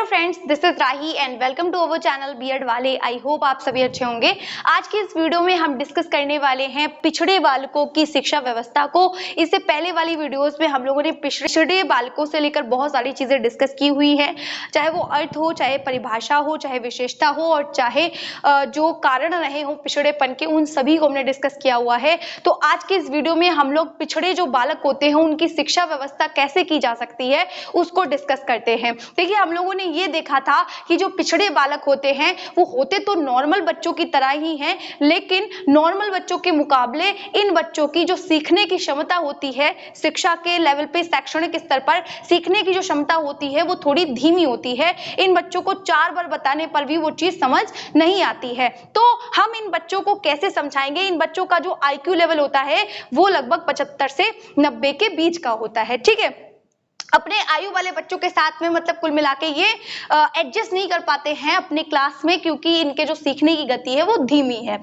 Hello friends, this is Rahi and welcome to our channel B Ed वाले। I hope आप सभी अच्छे होंगे। आज की इस वीडियो में हम डिस्कस करने वाले हैं पिछड़े बालकों की शिक्षा व्यवस्था को। इससे पहले वाली वीडियोस में हम लोगों ने पिछड़े बालकों से लेकर बहुत सारी चीजें डिस्कस की हुई हैं, चाहे वो अर्थ हो, चाहे परिभाषा हो, चाहे विशेषता हो और चाहे जो कारण रहे हो पिछड़ेपन के, उन सभी को हमने डिस्कस किया हुआ है। तो आज की इस वीडियो में हम लोग पिछड़े जो बालक होते हैं उनकी शिक्षा व्यवस्था कैसे की जा सकती है उसको डिस्कस करते हैं। देखिए, हम लोगों ने ये देखा था कि जो पिछड़े बालक होते हैं वो होते तो नॉर्मल बच्चों की तरह ही हैं, लेकिन नॉर्मल बच्चों के मुकाबले इन बच्चों की जो सीखने की क्षमता होती है, शिक्षा के लेवल पे, शैक्षणिक स्तर पर सीखने की जो क्षमता होती है वो थोड़ी धीमी होती है। इन बच्चों को 4 बार बताने पर भी वो चीज समझ नहीं आती है। तो हम इन बच्चों को कैसे समझाएंगे? इन बच्चों का जो IQ लेवल होता है वो लगभग 75 से 90 के बीच का होता है। ठीक है, अपने आयु वाले बच्चों के साथ में मतलब कुल मिला के ये एडजस्ट नहीं कर पाते हैं अपने क्लास में, क्योंकि इनके जो सीखने की गति है वो धीमी है।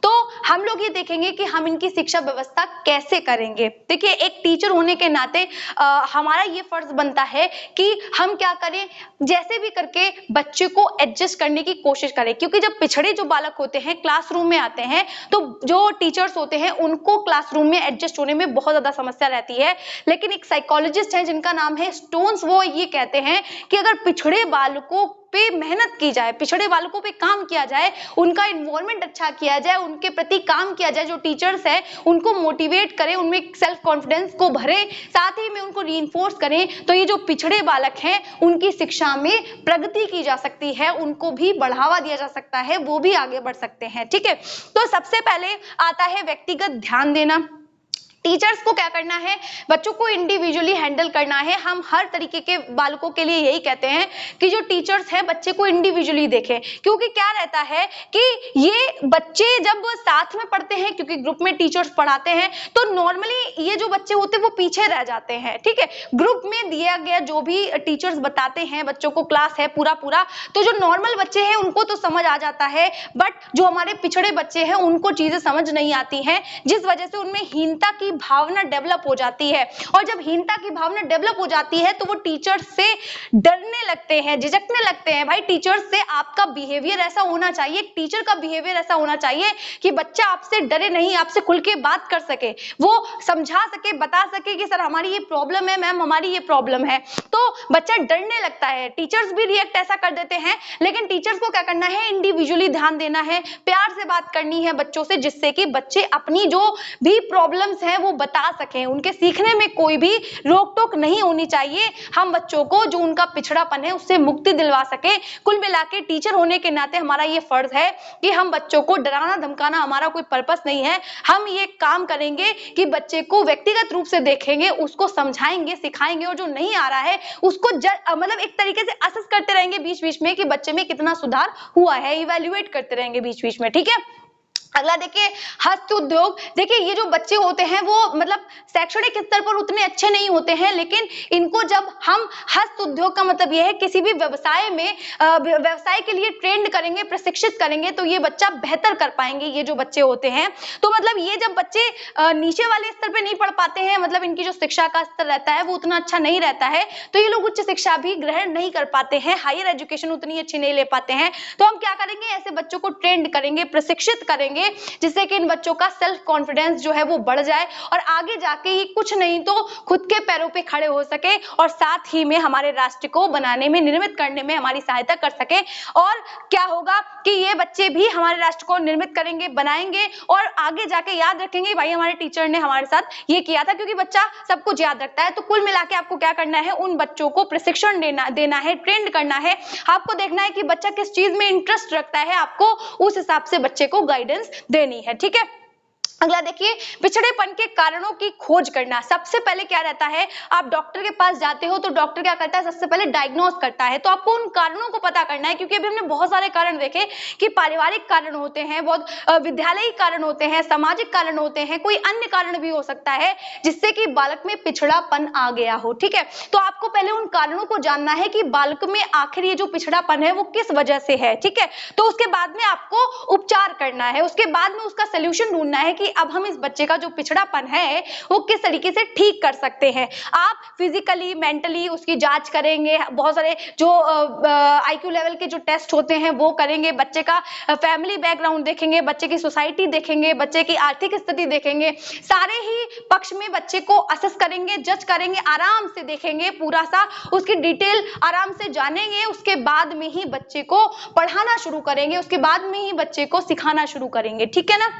तो हम लोग ये देखेंगे कि हम इनकी शिक्षा व्यवस्था कैसे करेंगे। देखिए, एक टीचर होने के नाते हमारा ये फर्ज बनता है कि हम क्या करें, जैसे भी करके बच्चे को एडजस्ट करने की कोशिश करें, क्योंकि जब पिछड़े जो बालक होते हैं क्लासरूम में आते हैं तो जो टीचर्स होते हैं उनको क्लासरूम में एडजस्ट होने में बहुत ज्यादा समस्या रहती है। लेकिन एक साइकोलॉजिस्ट है जिनका नाम है स्टोन्स, वो ये कहते हैं कि अगर पिछड़े बालकों पे मेहनत की जाए, पिछड़े बालकों पे काम किया जाए, उनका इन्वॉल्वमेंट अच्छा किया जाए, उनके प्रति काम किया जाए, जो टीचर्स हैं उनको मोटिवेट करें, उनमें सेल्फ कॉन्फिडेंस को भरे, साथ ही में उनको रीइंफोर्स करें, तो ये जो पिछड़े बालक हैं उनकी शिक्षा में प्रगति की जा सकती है, उनको भी बढ़ावा दिया जा सकता है, वो भी आगे बढ़ सकते हैं। ठीक है, तो सबसे पहले आता है व्यक्तिगत ध्यान देना। टीचर्स को क्या करना है, बच्चों को इंडिविजुअली हैंडल करना है। हम हर तरीके के बालकों के लिए यही कहते हैं कि जो टीचर्स हैं बच्चे को इंडिविजुअली देखें, क्योंकि क्या रहता है कि ये बच्चे जब साथ में पढ़ते हैं, क्योंकि ग्रुप में टीचर्स पढ़ाते हैं, तो नॉर्मली ये जो बच्चे होते हैं वो पीछे रह जाते हैं। ठीक है, ग्रुप में दिया गया जो भी टीचर्स बताते हैं बच्चों को, क्लास है पूरा, तो जो नॉर्मल बच्चे हैं उनको तो समझ आ जाता है, बट जो हमारे पिछड़े बच्चे हैं उनको चीजें समझ नहीं आती हैं, जिस वजह से उनमें हीनता की भावना डेवलप हो जाती है। और जब हीनता की भावना डेवलप हो जाती है तो वो टीचर से डरने लगते हैं, झिझकने लगते हैं। भाई, टीचर से आपका बिहेवियर ऐसा होना चाहिए, टीचर का बिहेवियर ऐसा होना चाहिए कि बच्चा आपसे डरे नहीं, आपसे खुल के बात कर सके, वो समझा सके, बता सके कि सर हमारी ये प्रॉब्लम है, मैम हमारी ये प्रॉब्लम है। तो बच्चा डरने लगता है। टीचर्स भी रिएक्ट ऐसा कर देते हैं, लेकिन टीचर्स को क्या करना है, इंडिविजुअली ध्यान देना है, प्यार से बात करनी है बच्चों से, जिससे कि बच्चे अपनी जो भी प्रॉब्लम्स हैं वो बता सकें, उनके सीखने में कोई भी रोक टोक नहीं होनी चाहिए। हम बच्चों को जो उनका पिछड़ापन है उससे मुक्ति दिलवा सके। कुल मिला के टीचर होने के नाते हमारा ये फर्ज है कि हम बच्चों को डराना धमकाना हमारा कोई पर्पस नहीं है। हम ये काम करेंगे कि बच्चे को व्यक्तिगत रूप से देखेंगे, उसको समझाएंगे, सिखाएंगे, और जो नहीं आ रहा है उसको मतलब एक तरीके से असेस करते रहेंगे बीच बीच में कि बच्चे में कितना सुधार हुआ है, इवैल्यूएट करते रहेंगे बीच बीच में। ठीक है, अगला देखिए, हस्त उद्योग। देखिए, ये जो बच्चे होते हैं वो मतलब शैक्षणिक स्तर पर उतने अच्छे नहीं होते हैं, लेकिन इनको जब हम हस्त उद्योग का मतलब ये है किसी भी व्यवसाय में व्यवसाय के लिए ट्रेंड करेंगे, प्रशिक्षित करेंगे, तो ये बच्चा बेहतर कर पाएंगे। ये जो बच्चे होते हैं, तो मतलब ये जब बच्चे नीचे वाले स्तर पे नहीं पढ़ पाते हैं, मतलब इनकी जो शिक्षा का स्तर रहता है वो उतना अच्छा नहीं रहता है, तो ये लोग उच्च शिक्षा भी ग्रहण नहीं कर पाते हैं, हायर एजुकेशन उतनी अच्छी नहीं ले पाते हैं। तो हम क्या करेंगे, ऐसे बच्चों को ट्रेंड करेंगे, प्रशिक्षित करेंगे, जिससे कि इन बच्चों का सेल्फ कॉन्फिडेंस जो है वो बढ़ जाए और आगे जाके ये कुछ नहीं तो खुद के पैरों पे खड़े हो सके, और साथ ही में हमारे राष्ट्र को बनाने में, निर्मित करने में हमारी सहायता कर सके। और क्या होगा कि ये बच्चे भी हमारे राष्ट्र को निर्मित करेंगे, बनाएंगे, और आगे जाके याद रखेंगे भाई हमारे टीचर ने हमारे साथ ये किया था, क्योंकि बच्चा सब कुछ याद रखता है। तो कुल मिला के आपको क्या करना है, उन बच्चों को प्रशिक्षण देना है, ट्रेंड करना है। आपको देखना है कि बच्चा किस चीज में इंटरेस्ट रखता है, आपको उस हिसाब से बच्चे को गाइडेंस देनी है। ठीक है, अगला देखिए, पिछड़ेपन के कारणों की खोज करना। सबसे पहले क्या रहता है, आप डॉक्टर के पास जाते हो तो डॉक्टर क्या करता है, सबसे पहले डायग्नोस करता है। तो आपको उन कारणों को पता करना है, क्योंकि अभी हमने बहुत सारे कारण देखे कि पारिवारिक कारण होते हैं, बहुत विद्यालयी कारण होते हैं, सामाजिक कारण होते हैं, कोई अन्य कारण भी हो सकता है जिससे कि बालक में पिछड़ापन आ गया हो। ठीक है, तो आपको पहले उन कारणों को जानना है कि बालक में आखिर ये जो पिछड़ापन है वो किस वजह से है। ठीक है, तो उसके बाद में आपको उपचार करना है, उसके बाद में उसका सोल्यूशन ढूंढना है कि कि अब हम इस बच्चे का जो पिछड़ापन है वो किस तरीके से ठीक कर सकते हैं। आप फिजिकली, मेंटली उसकी जांच करेंगे, बहुत सारे जो IQ लेवल के जो टेस्ट होते हैं वो करेंगे, बच्चे का फैमिली बैकग्राउंड देखेंगे, बच्चे की सोसाइटी देखेंगे, बच्चे की आर्थिक स्थिति देखेंगे, सारे ही पक्ष में बच्चे को असेस करेंगे, जज करेंगे, आराम से देखेंगे, पूरा सा उसकी डिटेल आराम से जानेंगे, उसके बाद में ही बच्चे को पढ़ाना शुरू करेंगे, उसके बाद में ही बच्चे को सिखाना शुरू करेंगे। ठीक है ना।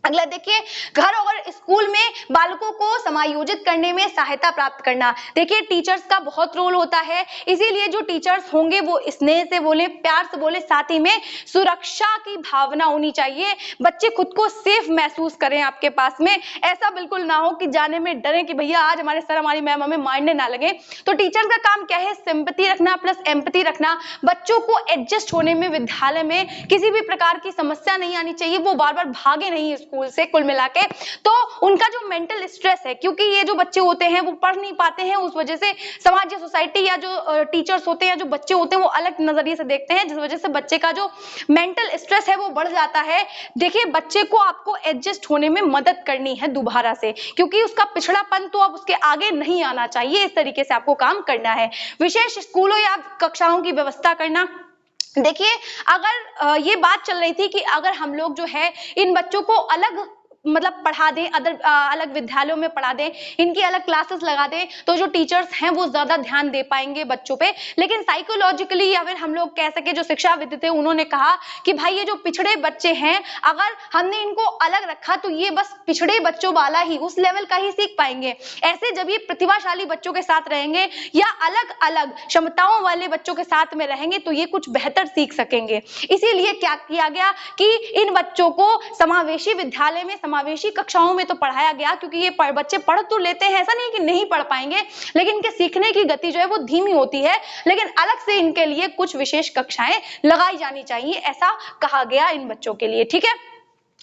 अगला देखिए, घर और स्कूल में बालकों को समायोजित करने में सहायता प्राप्त करना। देखिए टीचर्स का बहुत रोल होता है, इसीलिए जो टीचर्स होंगे वो स्नेह से बोले, प्यार से बोले, साथ ही में सुरक्षा की भावना होनी चाहिए, बच्चे खुद को सेफ महसूस करें आपके पास में, ऐसा बिल्कुल ना हो कि जाने में डरें कि भैया आज हमारे सर हमारी मैम हमें मारने ना लगे। तो टीचर का काम क्या है, सिंपैथी रखना प्लस एम्पैथी रखना, बच्चों को एडजस्ट होने में विद्यालय में किसी भी प्रकार की समस्या नहीं आनी चाहिए, वो बार बार भागे नहीं स्कूल से कुल मिला के। तो उनका जो मेंटल स्ट्रेस है, क्योंकि ये जो बच्चे होते हैं वो पढ़ नहीं पाते हैं, उस वजह से समाज या सोसाइटी या जो टीचर्स होते हैं, जो बच्चे होते हैं वो अलग नजरिए से देखते हैं, जिस वजह से बच्चे का जो मेंटल स्ट्रेस है वो बढ़ जाता है। देखिए बच्चे को आपको एडजस्ट होने में मदद करनी है दोबारा से, क्योंकि उसका पिछड़ापन तो अब उसके आगे नहीं आना चाहिए, इस तरीके से आपको काम करना है। विशेष स्कूलों या कक्षाओं की व्यवस्था करना। देखिए अगर ये बात चल रही थी कि अगर हम लोग जो है इन बच्चों को अलग मतलब पढ़ा दें, अलग विद्यालयों में पढ़ा दें, इनकी अलग क्लासेस लगा दें, तो जो टीचर्स हैं वो ज्यादा ध्यान दे पाएंगे बच्चों पे। लेकिन साइकोलॉजिकली या फिर हम लोग कह सके जो शिक्षाविद थे उन्होंने कहा कि भाई ये जो पिछड़े बच्चे हैं, अगर हमने इनको अलग रखा तो ये बस पिछड़े बच्चों वाला ही, उस लेवल का ही सीख पाएंगे। ऐसे जब ये प्रतिभाशाली बच्चों के साथ रहेंगे या अलग अलग क्षमताओं वाले बच्चों के साथ में रहेंगे तो ये कुछ बेहतर सीख सकेंगे। इसीलिए क्या किया गया कि इन बच्चों को समावेशी विद्यालय में, समावेशी कक्षाओं में तो पढ़ाया गया, क्योंकि ये बच्चे पढ़ तो लेते हैं, ऐसा नहीं कि नहीं पढ़ पाएंगे, लेकिन इनके सीखने की गति जो है वो धीमी होती है, लेकिन अलग से इनके लिए कुछ विशेष कक्षाएं लगाई जानी चाहिए, ऐसा कहा गया इन बच्चों के लिए। ठीक है।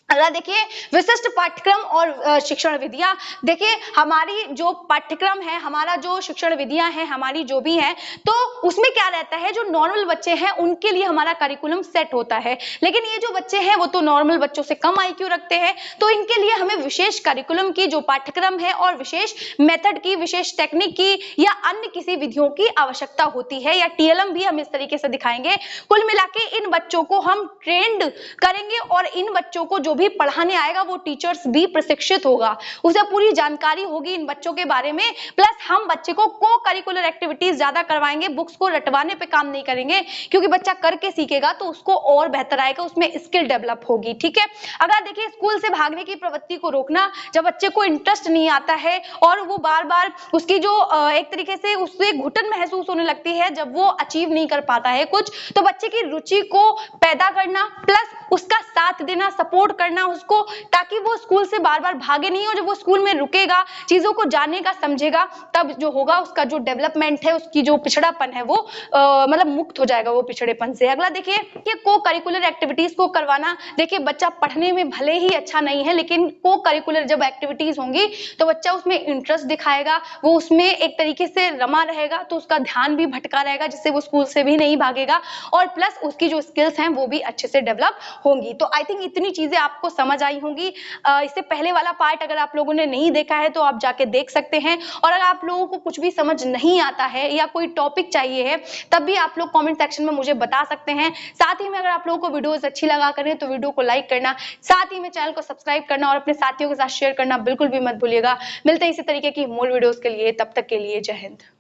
अगला देखिए, विशिष्ट पाठ्यक्रम और शिक्षण विधियां। देखिए हमारी जो पाठ्यक्रम है, हमारा जो शिक्षण विधियां हैं, हमारी जो भी है, तो उसमें क्या रहता है, जो नॉर्मल बच्चे हैं उनके लिए हमारा करिकुलम सेट होता है, लेकिन ये जो बच्चे हैं वो तो नॉर्मल बच्चों से कम IQ रखते हैं, तो इनके लिए हमें विशेष करिकुलम की जो पाठ्यक्रम है और विशेष मेथड की, विशेष टेक्निक की या अन्य किसी विधियों की आवश्यकता होती है, या TLM भी हम इस तरीके से दिखाएंगे। कुल मिला के इन बच्चों को हम ट्रेंड करेंगे और इन बच्चों को जो भी पढ़ाने आएगा वो टीचर्स भी प्रशिक्षित होगा, उसे पूरी जानकारी होगी इन बच्चों के बारे में, प्लस हम बच्चे को को करिकुलर एक्टिविटीज ज्यादा करवाएंगे, बुक्स को रटवाने पे काम नहीं करेंगे, क्योंकि बच्चा करके सीखेगा तो उसको और बेहतर आएगा, उसमें स्किल डेवलप होगी। ठीक है। अगर देखिए स्कूल से भागने की प्रवृत्ति को रोकना, जब बच्चे को इंटरेस्ट नहीं आता है और वो बार बार उसकी जो एक तरीके से उससे घुटन महसूस होने लगती है जब वो अचीव नहीं कर पाता है कुछ, तो बच्चे की रुचि को पैदा करना प्लस उसका साथ देना, सपोर्ट करना उसको, ताकि वो स्कूल से बार बार भागे नहीं, और जब वो स्कूल में रुकेगा, चीजों को जानेगा, समझेगा, तब जो होगा उसका जो डेवलपमेंट है, उसकी जो पिछड़ापन है वो मतलब मुक्त हो जाएगा वो पिछड़ेपन से। अगला देखिए कि को करिकुलर एक्टिविटीज को करवाना। देखिए बच्चा पढ़ने में भले ही अच्छा नहीं है, लेकिन को करिकुलर जब एक्टिविटीज होंगी तो बच्चा उसमें इंटरेस्ट दिखाएगा, वो उसमें एक तरीके से रमा रहेगा, तो उसका ध्यान भी भटका रहेगा, जिससे वो स्कूल से भी नहीं भागेगा, और प्लस उसकी जो स्किल्स हैं वो भी अच्छे से डेवलप होंगी। तो आई थिंक इतनी चीजें आपको समझ आई होंगी। इससे पहले वाला पार्ट अगर आप लोगों ने नहीं देखा है तो आप जाके देख सकते हैं, और अगर आप लोगों को कुछ भी समझ नहीं आता है या कोई टॉपिक चाहिए है तब भी आप लोग कमेंट सेक्शन में मुझे बता सकते हैं। साथ ही में अगर आप लोगों को वीडियोस अच्छी लगा करें तो वीडियो को लाइक करना, साथ ही में चैनल को सब्सक्राइब करना और अपने साथियों के साथ शेयर करना बिल्कुल भी मत भूलिएगा। मिलते हैं इसी तरीके की मूल वीडियोस के लिए, तब तक के लिए जय हिंद।